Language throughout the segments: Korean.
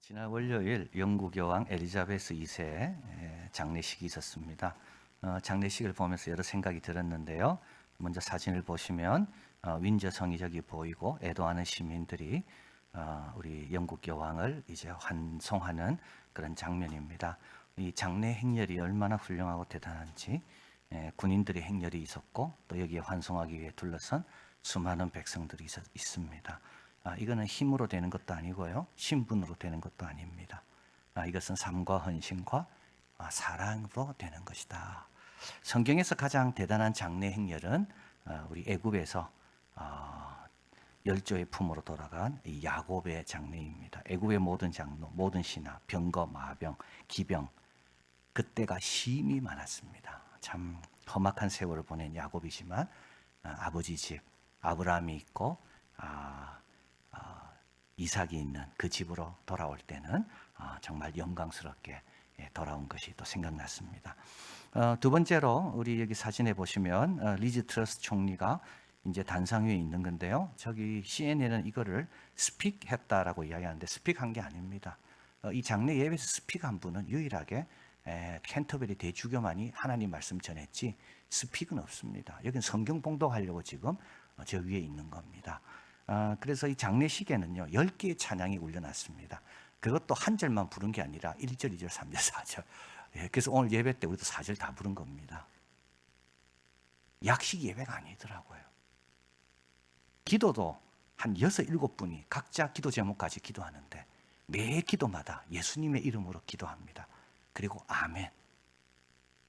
지난 월요일 영국 여왕 엘리자베스 2세 장례식이 있었습니다. 장례식을 보면서 여러 생각이 들었는데요. 먼저 사진을 보시면 윈저 성이 저기 보이고 애도하는 시민들이 우리 영국 여왕을 이제 환송하는 그런 장면입니다. 이 장례 행렬이 얼마나 훌륭하고 대단한지 군인들의 행렬이 있었고 또 여기에 환송하기 위해 둘러선 수많은 백성들이 있습니다. 이거는 힘으로 되는 것도 아니고요. 신분으로 되는 것도 아닙니다. 이것은 삶과 헌신과 사랑으로 되는 것이다. 성경에서 가장 대단한 장례 행렬은 우리 애굽에서 열조의 품으로 돌아간 이 야곱의 장례입니다. 애굽의 모든 장로, 모든 신하, 병거, 마병, 기병, 그때가 심히 많았습니다. 참 험악한 세월을 보낸 야곱이지만 아버지 집 아브라함이 있고 이삭이 있는 그 집으로 돌아올 때는 정말 영광스럽게 돌아온 것이 또 생각났습니다. 두 번째로 우리 여기 사진에 보시면 리즈 트러스 총리가 이제 단상 위에 있는 건데요. 저기 CNN은 이거를 스픽했다라고 이야기하는데 스픽한 게 아닙니다. 이 장례 예배에서 스픽한 분은 유일하게 캔터베리 대주교만이 하나님 말씀 전했지 스픽은 없습니다. 여기는 성경 봉독하려고 지금 저 위에 있는 겁니다. 그래서 이 장례식에는요 10개의 찬양이 울려놨습니다. 그것도 한 절만 부른 게 아니라 1절, 2절, 3절, 4절. 그래서 오늘 예배 때 우리도 4절 다 부른 겁니다. 약식 예배가 아니더라고요. 기도도 한 6, 7분이 각자 기도 제목까지 기도하는데 매 기도마다 예수님의 이름으로 기도합니다. 그리고 아멘.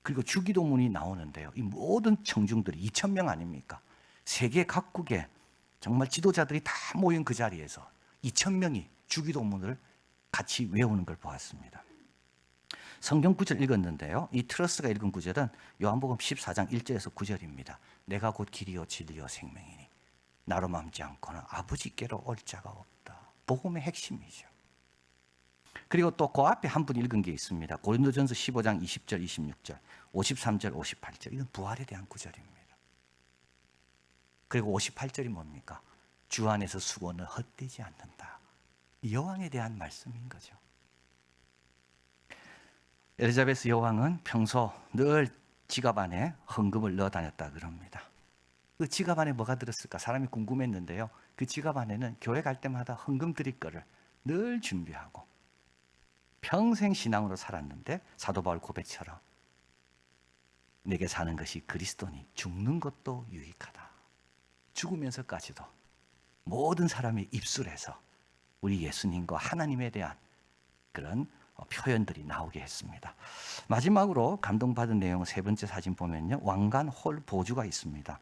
그리고 주기도문이 나오는데요. 이 모든 청중들이 2,000명 아닙니까? 세계 각국의 정말 지도자들이 다 모인 그 자리에서 2,000명이 주기도문을 같이 외우는 걸 보았습니다. 성경 구절 읽었는데요. 이 트러스가 읽은 구절은 요한복음 14장 1절에서 9절입니다. 내가 곧 길이요 진리요 생명이니 나로 맘지 않고는 아버지께로 올 자가 없다. 복음의 핵심이죠. 그리고 또 그 앞에 한 분 읽은 게 있습니다. 고린도전서 15장 20절 26절 53절 58절 이건 부활에 대한 구절입니다. 그리고 58절이 뭡니까? 주 안에서 수고는 헛되지 않는다. 여왕에 대한 말씀인 거죠. 엘리자베스 여왕은 평소 늘 지갑 안에 헌금을 넣어 다녔다 그럽니다. 그 지갑 안에 뭐가 들었을까? 사람이 궁금했는데요. 그 지갑 안에는 교회 갈 때마다 헌금 드릴 거를 늘 준비하고 평생 신앙으로 살았는데 사도 바울 고백처럼 내게 사는 것이 그리스도니 죽는 것도 유익하다. 죽으면서까지도 모든 사람의 입술에서 우리 예수님과 하나님에 대한 그런 표현들이 나오게 했습니다. 마지막으로 감동받은 내용 세 번째 사진 보면요. 왕관 홀 보주가 있습니다.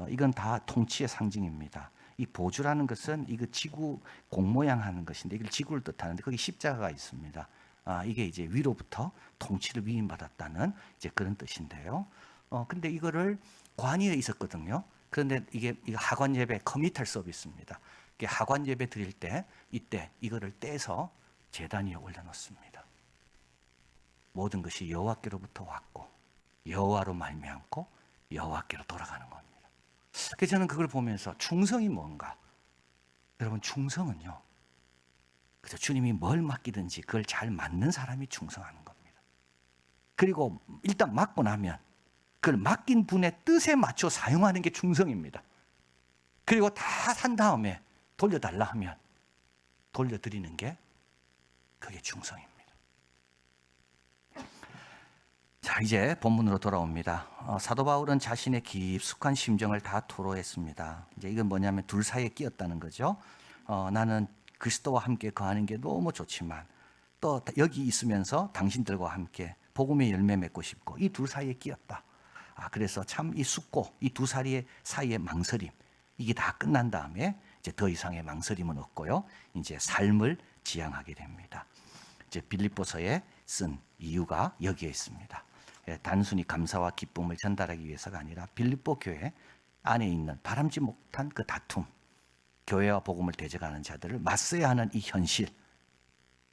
이건 다 통치의 상징입니다. 이 보주라는 것은 이거 지구 공 모양 하는 것인데 이걸 지구를 뜻하는데 거기 십자가가 있습니다. 이게 이제 위로부터 통치를 위임받았다는 이제 그런 뜻인데요. 근데 이거를 관이에 있었거든요. 그런데 이게 하관 예배 커미탈 서비스입니다. 하관 예배 드릴 때 이때 이거를 떼서 제단 위에 올려놓습니다. 모든 것이 여호와께로부터 왔고 여호와로 말미암고 여호와께로 돌아가는 겁니다. 그래서 저는 그걸 보면서 충성이 뭔가? 여러분 충성은요. 그래서 주님이 뭘 맡기든지 그걸 잘 맡는 사람이 충성하는 겁니다. 그리고 일단 맡고 나면 그걸 맡긴 분의 뜻에 맞춰 사용하는 게 충성입니다. 그리고 다 산 다음에 돌려달라 하면 돌려드리는 게 그게 충성입니다. 자, 이제 본문으로 돌아옵니다. 사도 바울은 자신의 깊숙한 심정을 다 토로했습니다. 이제 이건 뭐냐면 둘 사이에 끼었다는 거죠. 나는 그리스도와 함께 거하는 게 너무 좋지만 또 여기 있으면서 당신들과 함께 복음의 열매 맺고 싶고 이 둘 사이에 끼었다. 그래서 참 이 숙고, 이 두 사이의 망설임, 이게 다 끝난 다음에 이제 더 이상의 망설임은 없고요. 이제 삶을 지향하게 됩니다. 이제 빌립보서에 쓴 이유가 여기에 있습니다. 단순히 감사와 기쁨을 전달하기 위해서가 아니라 빌립보 교회 안에 있는 바람지 못한 그 다툼, 교회와 복음을 대적하는 자들을 맞서야 하는 이 현실,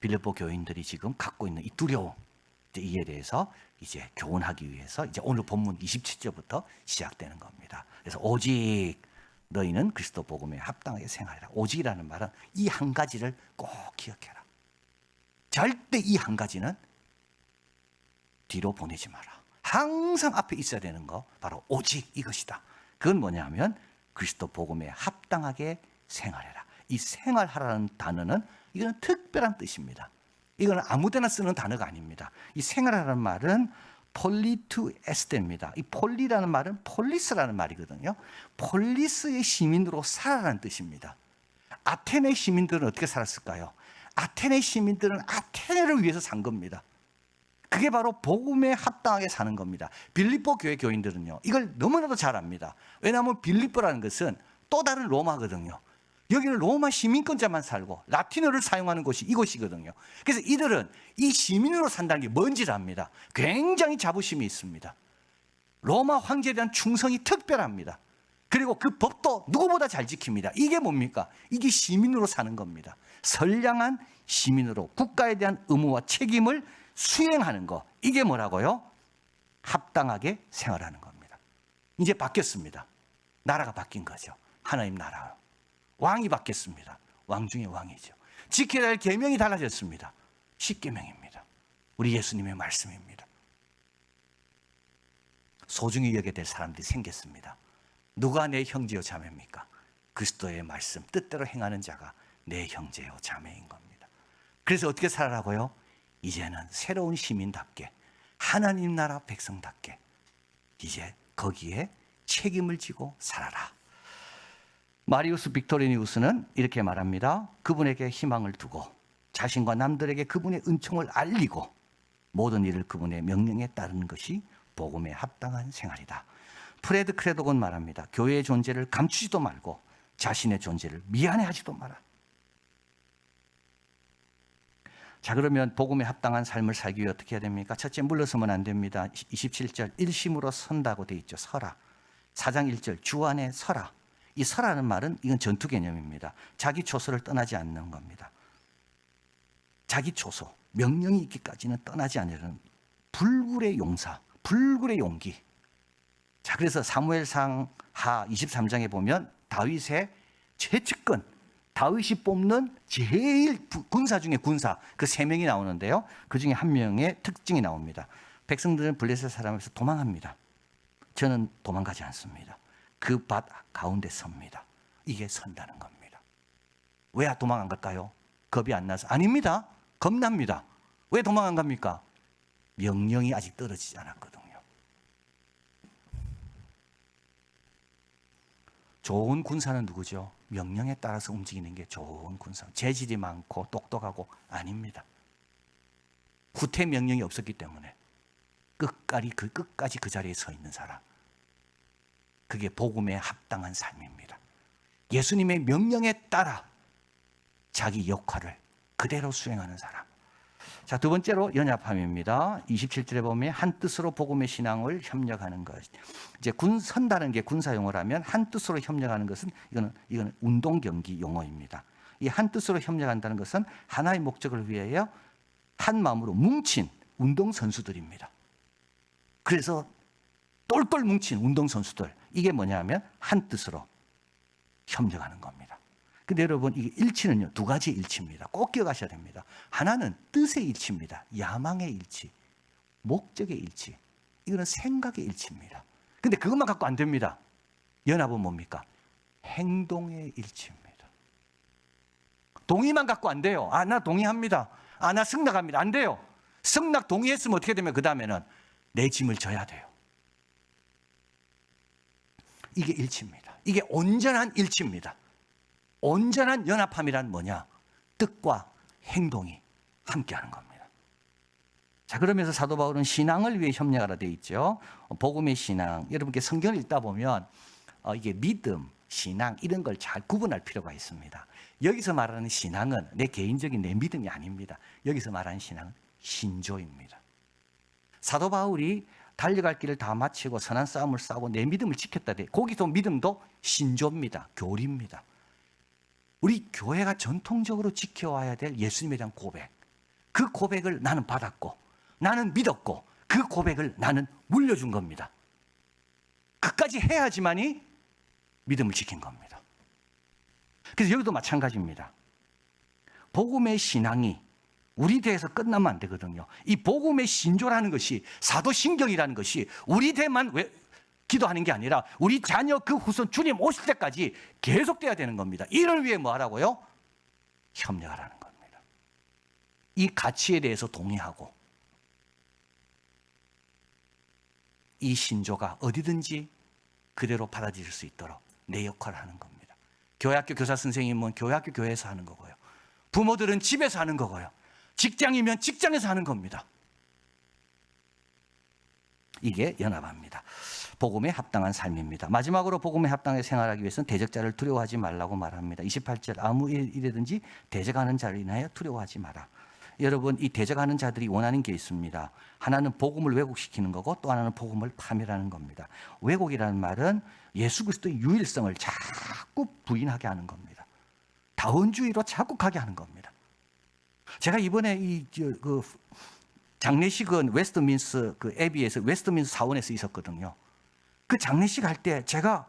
빌립보 교인들이 지금 갖고 있는 이 두려움, 이에 대해서 이제 교훈하기 위해서 이제 오늘 본문 27절부터 시작되는 겁니다. 그래서 오직 너희는 그리스도 복음에 합당하게 생활해라. 오직이라는 말은 이 한 가지를 꼭 기억해라. 절대 이 한 가지는 뒤로 보내지 마라. 항상 앞에 있어야 되는 거 바로 오직 이것이다. 그건 뭐냐면 그리스도 복음에 합당하게 생활해라. 이 생활하라는 단어는 이거는 특별한 뜻입니다. 이거는 아무데나 쓰는 단어가 아닙니다. 이 생활하라는 말은 폴리투에스테입니다. 이 폴리라는 말은 폴리스라는 말이거든요. 폴리스의 시민으로 살아라는 뜻입니다. 아테네 시민들은 어떻게 살았을까요? 아테네 시민들은 아테네를 위해서 산 겁니다. 그게 바로 복음에 합당하게 사는 겁니다. 빌립보 교회 교인들은요, 이걸 너무나도 잘 압니다. 왜냐하면 빌립보라는 것은 또 다른 로마거든요. 여기는 로마 시민권자만 살고 라틴어를 사용하는 곳이 이곳이거든요. 그래서 이들은 이 시민으로 산다는 게 뭔지를 압니다. 굉장히 자부심이 있습니다. 로마 황제에 대한 충성이 특별합니다. 그리고 그 법도 누구보다 잘 지킵니다. 이게 뭡니까? 이게 시민으로 사는 겁니다. 선량한 시민으로 국가에 대한 의무와 책임을 수행하는 거, 이게 뭐라고요? 합당하게 생활하는 겁니다. 이제 바뀌었습니다. 나라가 바뀐 거죠. 하나님 나라. 왕이 바뀌었습니다. 왕 중에 왕이죠. 지켜야 할 계명이 달라졌습니다. 십계명입니다. 우리 예수님의 말씀입니다. 소중히 여겨야 될 사람들이 생겼습니다. 누가 내 형제요 자매입니까? 그리스도의 말씀 뜻대로 행하는 자가 내 형제요 자매인 겁니다. 그래서 어떻게 살아라고요? 이제는 새로운 시민답게, 하나님 나라 백성답게 이제 거기에 책임을 지고 살아라. 마리우스 빅토리니우스는 이렇게 말합니다. 그분에게 희망을 두고 자신과 남들에게 그분의 은총을 알리고 모든 일을 그분의 명령에 따르는 것이 복음에 합당한 생활이다. 프레드 크레독은 말합니다. 교회의 존재를 감추지도 말고 자신의 존재를 미안해하지도 마라. 자, 그러면 복음에 합당한 삶을 살기 위해 어떻게 해야 됩니까? 첫째, 물러서면 안 됩니다. 27절 일심으로 선다고 돼 있죠. 서라. 4장 1절 주 안에 서라. 이 서라는 말은 이건 전투 개념입니다. 자기 초소를 떠나지 않는 겁니다. 자기 초소, 명령이 있기까지는 떠나지 않으려는 불굴의 용사, 불굴의 용기. 자, 그래서 사무엘상 하 23장에 보면 다윗의 최측근, 다윗이 뽑는 제일 군사 중에 군사, 그 3명이 나오는데요. 그 중에 한 명의 특징이 나옵니다. 백성들은 블레셋 사람에서 도망합니다. 저는 도망가지 않습니다. 그 밭 가운데 섭니다. 이게 선다는 겁니다. 왜 도망 안 갈까요? 겁이 안 나서? 아닙니다. 겁납니다. 왜 도망 안 갑니까? 명령이 아직 떨어지지 않았거든요. 좋은 군사는 누구죠? 명령에 따라서 움직이는 게 좋은 군사. 재질이 많고 똑똑하고 아닙니다. 후퇴 명령이 없었기 때문에 끝까지 그 자리에 서 있는 사람. 그게 복음에 합당한 삶입니다. 예수님의 명령에 따라 자기 역할을 그대로 수행하는 사람. 자, 두 번째로 연합함입니다. 27절에 보면 한 뜻으로 복음의 신앙을 협력하는 것. 이제 선다는 게 군사 용어라면 한 뜻으로 협력하는 것은 이거는 운동 경기 용어입니다. 이 한 뜻으로 협력한다는 것은 하나의 목적을 위하여 한 마음으로 뭉친 운동 선수들입니다. 그래서 똘똘 뭉친 운동 선수들, 이게 뭐냐면 한 뜻으로 협력하는 겁니다. 근데 여러분, 이게 일치는요, 두 가지 일치입니다. 꼭 기억하셔야 됩니다. 하나는 뜻의 일치입니다. 야망의 일치, 목적의 일치. 이거는 생각의 일치입니다. 근데 그것만 갖고 안 됩니다. 연합은 뭡니까? 행동의 일치입니다. 동의만 갖고 안 돼요. 아, 나 동의합니다. 아, 나 승낙합니다. 안 돼요. 승낙 동의했으면 어떻게 되면 그 다음에는 내 짐을 져야 돼요. 이게 일치입니다. 이게 온전한 일치입니다. 온전한 연합함이란 뭐냐? 뜻과 행동이 함께하는 겁니다. 자, 그러면서 사도 바울은 신앙을 위해 협력하라 되어 있죠. 복음의 신앙. 여러분께 성경을 읽다 보면 이게 믿음, 신앙 이런 걸 잘 구분할 필요가 있습니다. 여기서 말하는 신앙은 내 개인적인 내 믿음이 아닙니다. 여기서 말하는 신앙은 신조입니다. 사도 바울이 달려갈 길을 다 마치고 선한 싸움을 싸우고 내 믿음을 지켰다. 거기서 믿음도 신조입니다. 교리입니다. 우리 교회가 전통적으로 지켜와야 될 예수님에 대한 고백. 그 고백을 나는 받았고 나는 믿었고 그 고백을 나는 물려준 겁니다. 끝까지 해야지만이 믿음을 지킨 겁니다. 그래서 여기도 마찬가지입니다. 복음의 신앙이 우리 대에서 끝나면 안 되거든요. 이 복음의 신조라는 것이, 사도신경이라는 것이 우리 대만 기도하는 게 아니라 우리 자녀 그 후손 주님 오실 때까지 계속돼야 되는 겁니다. 이를 위해 뭐 하라고요? 협력하라는 겁니다. 이 가치에 대해서 동의하고 이 신조가 어디든지 그대로 받아들일 수 있도록 내 역할을 하는 겁니다. 교회학교 교사 선생님은 교회학교 교회에서 하는 거고요. 부모들은 집에서 하는 거고요. 직장이면 직장에서 하는 겁니다. 이게 연합합니다. 복음에 합당한 삶입니다. 마지막으로 복음에 합당하게 생활하기 위해서는 대적자를 두려워하지 말라고 말합니다. 28절 아무 일이든지 대적하는 자를 인하여 두려워하지 마라. 여러분, 이 대적하는 자들이 원하는 게 있습니다. 하나는 복음을 왜곡시키는 거고 또 하나는 복음을 파멸하는 겁니다. 왜곡이라는 말은 예수 그리스도의 유일성을 자꾸 부인하게 하는 겁니다. 다원주의로 자꾸 가게 하는 겁니다. 제가 이번에 그 장례식은 웨스트민스 그 애비에서 웨스트민스 사원에서 있었거든요. 그 장례식 할 때 제가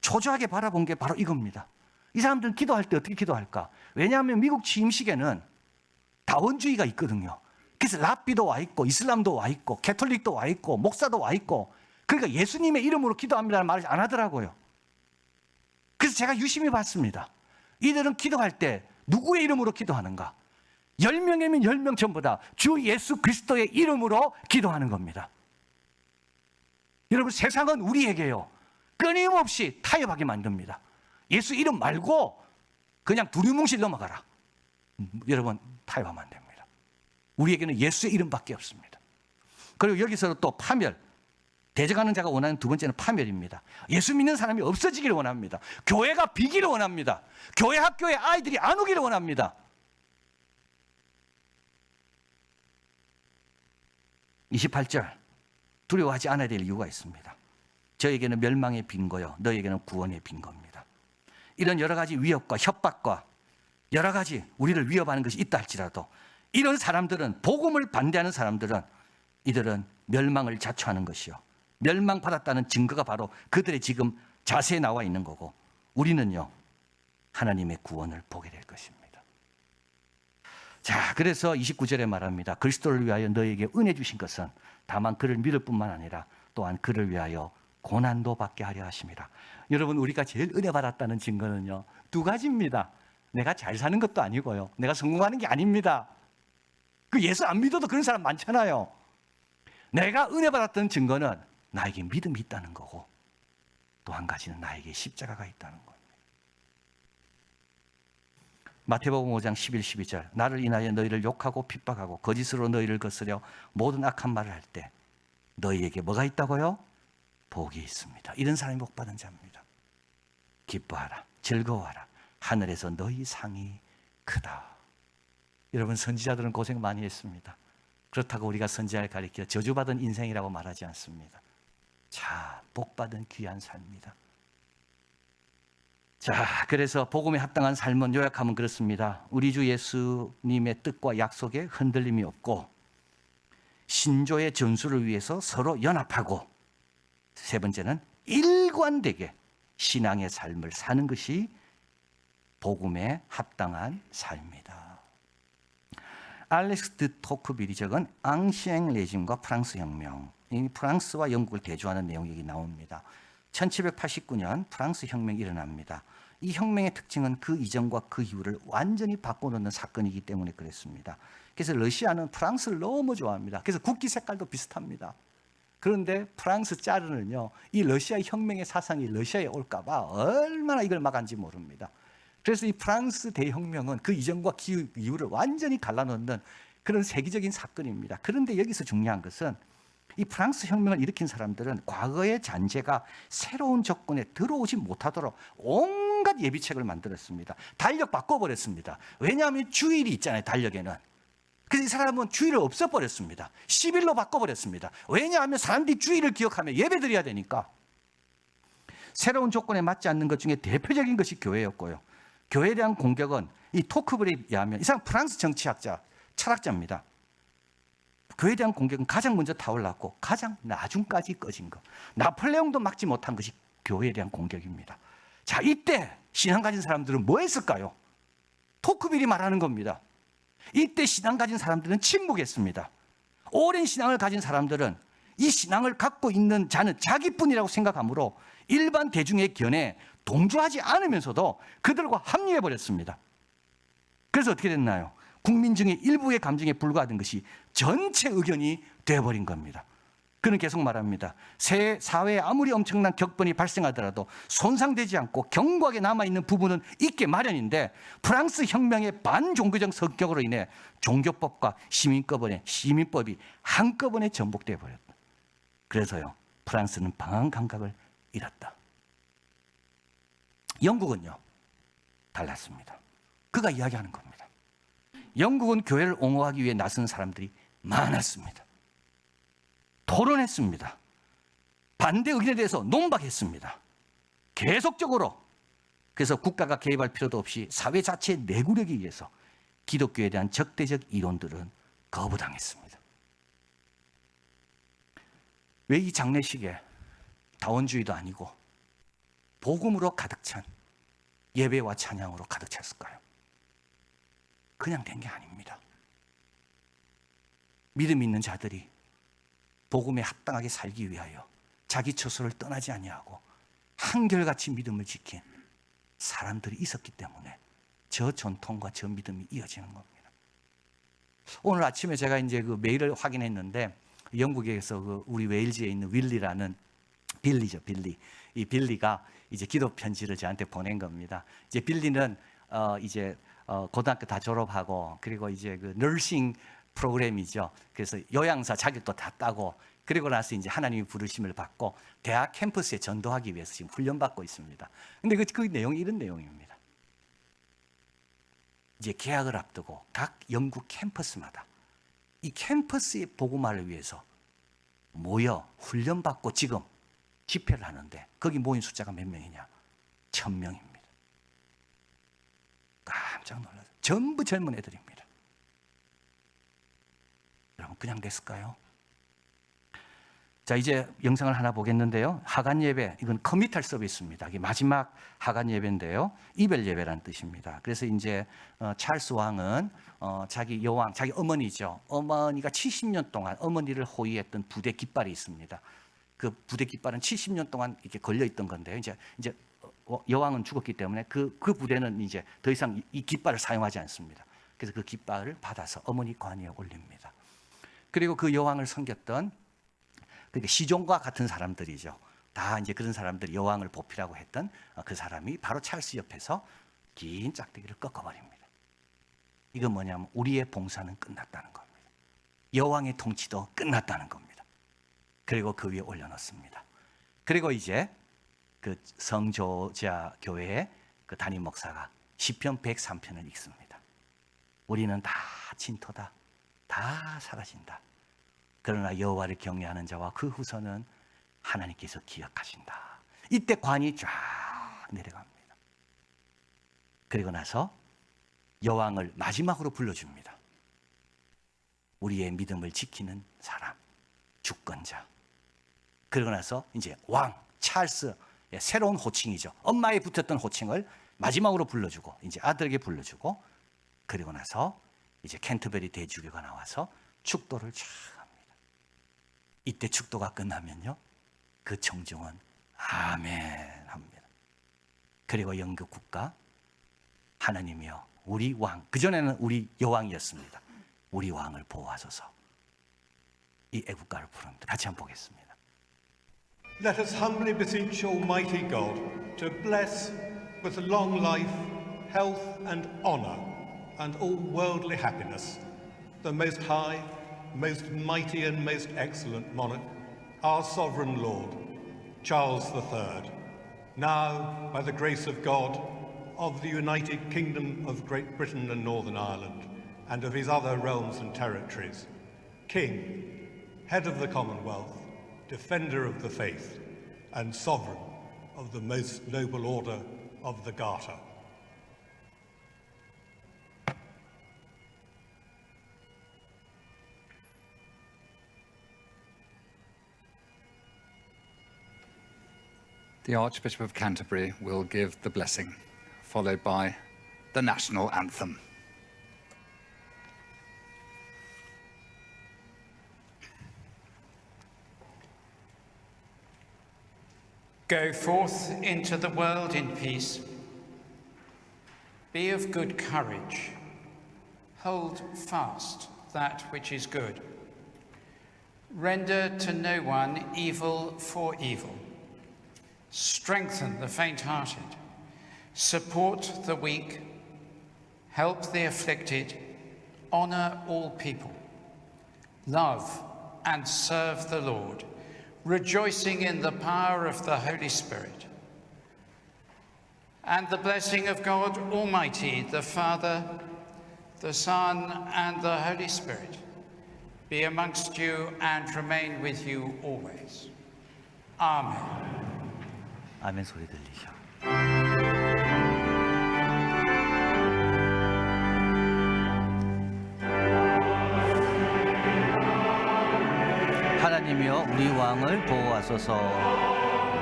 초조하게 바라본 게 바로 이겁니다. 이 사람들은 기도할 때 어떻게 기도할까? 왜냐하면 미국 취임식에는 다원주의가 있거든요. 그래서 랍비도 와 있고 이슬람도 와 있고 캐톨릭도 와 있고 목사도 와 있고, 그러니까 예수님의 이름으로 기도합니다라는 말을 안 하더라고요. 그래서 제가 유심히 봤습니다. 이들은 기도할 때 누구의 이름으로 기도하는가? 10명이면 10명 전부 다 주 예수 그리스도의 이름으로 기도하는 겁니다. 여러분, 세상은 우리에게요 끊임없이 타협하게 만듭니다. 예수 이름 말고 그냥 두리뭉실 넘어가라. 여러분, 타협하면 안 됩니다. 우리에게는 예수의 이름밖에 없습니다. 그리고 여기서 또 파멸, 대적하는 자가 원하는 두 번째는 파멸입니다. 예수 믿는 사람이 없어지기를 원합니다. 교회가 비기를 원합니다. 교회 학교에 아이들이 안 오기를 원합니다. 28절 두려워하지 않아야 될 이유가 있습니다. 저에게는 멸망의 빈거요 너에게는 구원의 빈거입니다. 이런 여러 가지 위협과 협박과 여러 가지 우리를 위협하는 것이 있다 할지라도 이런 사람들은, 복음을 반대하는 사람들은, 이들은 멸망을 자초하는 것이요, 멸망받았다는 증거가 바로 그들의 지금 자세에 나와 있는 거고, 우리는요 하나님의 구원을 보게 될 것입니다. 자, 그래서 29절에 말합니다. 그리스도를 위하여 너에게 은혜 주신 것은 다만 그를 믿을 뿐만 아니라 또한 그를 위하여 고난도 받게 하려 하심이라. 여러분, 우리가 제일 은혜 받았다는 증거는요 두 가지입니다. 내가 잘 사는 것도 아니고요, 내가 성공하는 게 아닙니다. 그 예수 안 믿어도 그런 사람 많잖아요. 내가 은혜 받았던 증거는 나에게 믿음이 있다는 거고, 또 한 가지는 나에게 십자가가 있다는 거예요. 마태복음 5장 11, 12절 나를 인하여 너희를 욕하고 핍박하고 거짓으로 너희를 거스려 모든 악한 말을 할 때 너희에게 뭐가 있다고요? 복이 있습니다. 이런 사람이 복 받은 자입니다. 기뻐하라, 즐거워하라, 하늘에서 너희 상이 크다. 여러분, 선지자들은 고생 많이 했습니다. 그렇다고 우리가 선지자를 가리켜 저주받은 인생이라고 말하지 않습니다. 자, 복받은 귀한 삶입니다. 자, 그래서 복음에 합당한 삶은 요약하면 그렇습니다. 우리 주 예수님의 뜻과 약속에 흔들림이 없고, 신조의 전수를 위해서 서로 연합하고, 세 번째는 일관되게 신앙의 삶을 사는 것이 복음에 합당한 삶입니다. 알렉스 드 토크빌이 적은 앙시엥 레짐과 프랑스 혁명, 이 프랑스와 영국을 대조하는 내용이 여기 나옵니다. 1789년 프랑스 혁명이 일어납니다. 이 혁명의 특징은 그 이전과 그 이후를 완전히 바꿔놓는 사건이기 때문에 그랬습니다. 그래서 러시아는 프랑스를 너무 좋아합니다. 그래서 국기 색깔도 비슷합니다. 그런데 프랑스 짜르는요, 이 러시아 혁명의 사상이 러시아에 올까 봐 얼마나 이걸 막았는지 모릅니다. 그래서 이 프랑스 대혁명은 그 이전과 그 이후를 완전히 갈라놓는 그런 세계적인 사건입니다. 그런데 여기서 중요한 것은 이 프랑스 혁명을 일으킨 사람들은 과거의 잔재가 새로운 조건에 들어오지 못하도록 온갖 예비책을 만들었습니다. 달력 바꿔버렸습니다. 왜냐하면 주일이 있잖아요, 달력에는. 그래서 이 사람은 주일을 없애버렸습니다. 10일로 바꿔버렸습니다. 왜냐하면 사람들이 주일을 기억하면 예배드려야 되니까. 새로운 조건에 맞지 않는 것 중에 대표적인 것이 교회였고요. 교회에 대한 공격은 이 토크빌에 의하면, 이 사람 프랑스 정치학자, 철학자입니다. 교회에 대한 공격은 가장 먼저 타올랐고 가장 나중까지 꺼진 것, 나폴레옹도 막지 못한 것이 교회에 대한 공격입니다. 자, 이때 신앙 가진 사람들은 뭐 했을까요? 토크빌이 말하는 겁니다. 이때 신앙 가진 사람들은 침묵했습니다. 오랜 신앙을 가진 사람들은 이 신앙을 갖고 있는 자는 자기뿐이라고 생각하므로 일반 대중의 견해에 동조하지 않으면서도 그들과 합류해버렸습니다. 그래서 어떻게 됐나요? 국민 중에 일부의 감정에 불과하던 것이 전체 의견이 되어버린 겁니다. 그는 계속 말합니다. 사회에 아무리 엄청난 격변이 발생하더라도 손상되지 않고 견고하게 남아있는 부분은 있게 마련인데 프랑스 혁명의 반종교적 성격으로 인해 종교법과 시민법이 한꺼번에 전복되어 버렸다. 그래서요, 프랑스는 방한 감각을 잃었다. 영국은요, 달랐습니다. 그가 이야기하는 겁니다. 영국은 교회를 옹호하기 위해 나선 사람들이 많았습니다. 토론했습니다. 반대 의견에 대해서 논박했습니다. 계속적으로. 그래서 국가가 개입할 필요도 없이 사회 자체의 내구력에 의해서 기독교에 대한 적대적 이론들은 거부당했습니다. 왜 이 장례식에 다원주의도 아니고 복음으로 가득 찬 예배와 찬양으로 가득 찼을까요? 그냥 된 게 아닙니다. 믿음 있는 자들이 복음에 합당하게 살기 위하여 자기 처소를 떠나지 아니하고 한결같이 믿음을 지킨 사람들이 있었기 때문에 저 전통과 저 믿음이 이어지는 겁니다. 오늘 아침에 제가 이제 그 메일을 확인했는데 영국에서 그 우리 웨일즈에 있는 빌리라는 빌리죠, 빌리. 이 빌리가 이제 기도 편지를 저한테 보낸 겁니다. 이제 빌리는 고등학교 다 졸업하고 그리고 이제 그 너싱 프로그램이죠. 그래서 요양사 자격도 다 따고 그리고 나서 이제 하나님의 부르심을 받고 대학 캠퍼스에 전도하기 위해서 지금 훈련받고 있습니다. 근데 그 내용이 이런 내용입니다. 이제 개학을 앞두고 각 영국 캠퍼스마다 이 캠퍼스의 복음화를 위해서 모여 훈련받고 지금 집회를 하는데 거기 모인 숫자가 몇 명이냐? 1000명입니다. 깜짝 놀라서 전부 젊은 애들입니다. 여러분 그냥 됐을까요? 자, 이제 영상을 하나 보겠는데요. 하간 예배, 이건 커미탈 서비스입니다. 이게 마지막 하간 예배인데요. 이별 예배라는 뜻입니다. 그래서 이제 찰스 왕은 자기 여왕, 자기 어머니죠. 어머니가 70년 동안 어머니를 호위했던 부대 깃발이 있습니다. 그 부대 깃발은 70년 동안 이렇게 걸려 있던 건데요. 이제 여왕은 죽었기 때문에 그 부대는 이제 더 이상 이 깃발을 사용하지 않습니다. 그래서 그 깃발을 받아서 어머니 관위에 올립니다. 그리고 그 여왕을 섬겼던 그러니까 시종과 같은 사람들이죠. 다 이제 그런 사람들이 여왕을 보필하고 했던 그 사람이 바로 찰스 옆에서 긴 짝대기를 꺾어버립니다. 이건 뭐냐면 우리의 봉사는 끝났다는 겁니다. 여왕의 통치도 끝났다는 겁니다. 그리고 그 위에 올려놓습니다. 그리고 이제 그 성조자 교회의 그 담임 목사가 시편 103편을 읽습니다. 우리는 다 진토다. 다 사라진다. 그러나 여호와를 경외하는 자와 그 후손은 하나님께서 기억하신다. 이때 관이 쫙 내려갑니다. 그리고 나서 여왕을 마지막으로 불러줍니다. 우리의 믿음을 지키는 사람, 주권자. 그리고 나서 이제 왕, 찰스, 새로운 호칭이죠. 엄마에 붙었던 호칭을 마지막으로 불러주고 이제 아들에게 불러주고 그리고 나서 이제 캔터베리 대주교가 나와서 축도를 쫙 합니다. 이때 축도가 끝나면요, 그 청중은 아멘 합니다. 그리고 영국 국가 하나님이여 우리 왕, 그전에는 우리 여왕이었습니다. 우리 왕을 보호하소서. 이 애국가를 부릅니다. 같이 한번 보겠습니다. Let us humbly beseech Almighty God to bless with long life, health and honor and all worldly happiness the most high, most mighty and most excellent monarch, our sovereign Lord, Charles III, now by the grace of God, of the United Kingdom of Great Britain and Northern Ireland and of his other realms and territories, King, head of the Commonwealth, defender of the faith, and sovereign of the most noble order of the Garter. The Archbishop of Canterbury will give the blessing, followed by the national anthem. Go forth into the world in peace. Be of good courage. Hold fast that which is good. Render to no one evil for evil. Strengthen the faint-hearted. Support the weak. Help the afflicted. Honor all people. Love and serve the Lord, rejoicing in the power of the Holy Spirit. And the blessing of God Almighty, the Father, the Son, and the Holy Spirit be amongst you and remain with you always. Amen. 아멘 소리 들리죠? 하나님이여 우리 왕을 보호하소서.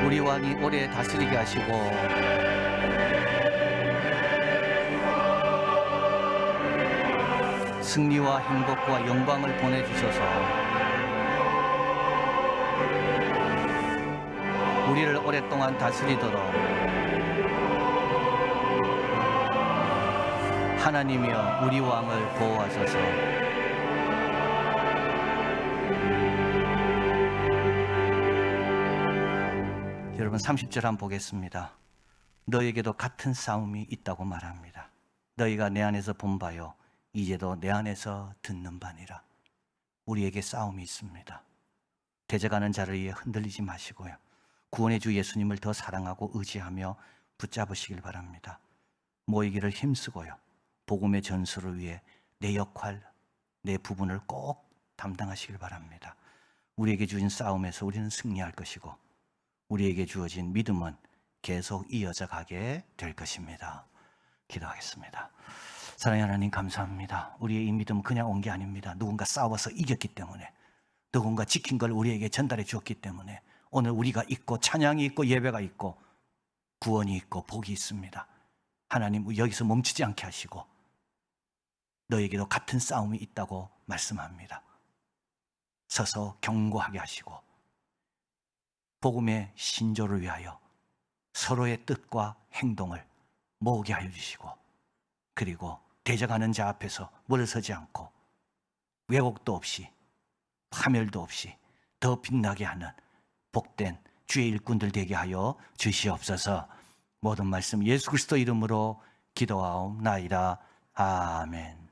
우리 왕이 오래 다스리게 하시고 승리와 행복과 영광을 보내주셔서 우리를 오랫동안 다스리도록 하나님이여 우리 왕을 보호하소서. 여러분 30절 한번 보겠습니다. 너에게도 같은 싸움이 있다고 말합니다. 너희가 내 안에서 본 바요 이제도 내 안에서 듣는 바니라. 우리에게 싸움이 있습니다. 대적하는 자를 위해 흔들리지 마시고요. 구원의 주 예수님을 더 사랑하고 의지하며 붙잡으시길 바랍니다. 모이기를 힘쓰고요. 복음의 전수를 위해 내 역할, 내 부분을 꼭 담당하시길 바랍니다. 우리에게 주신 싸움에서 우리는 승리할 것이고 우리에게 주어진 믿음은 계속 이어져 가게 될 것입니다. 기도하겠습니다. 사랑하는 하나님 감사합니다. 우리의 이 믿음은 그냥 온 게 아닙니다. 누군가 싸워서 이겼기 때문에, 누군가 지킨 걸 우리에게 전달해 주었기 때문에 오늘 우리가 있고 찬양이 있고 예배가 있고 구원이 있고 복이 있습니다. 하나님 여기서 멈추지 않게 하시고 너에게도 같은 싸움이 있다고 말씀합니다. 서서 경고하게 하시고 복음의 신조를 위하여 서로의 뜻과 행동을 모으게 하여 주시고 그리고 대적하는 자 앞에서 물러서지 않고 왜곡도 없이 파멸도 없이 더 빛나게 하는 복된 주의 일꾼들 되게 하여 주시옵소서. 모든 말씀 예수 그리스도 이름으로 기도하옵나이다. 아멘.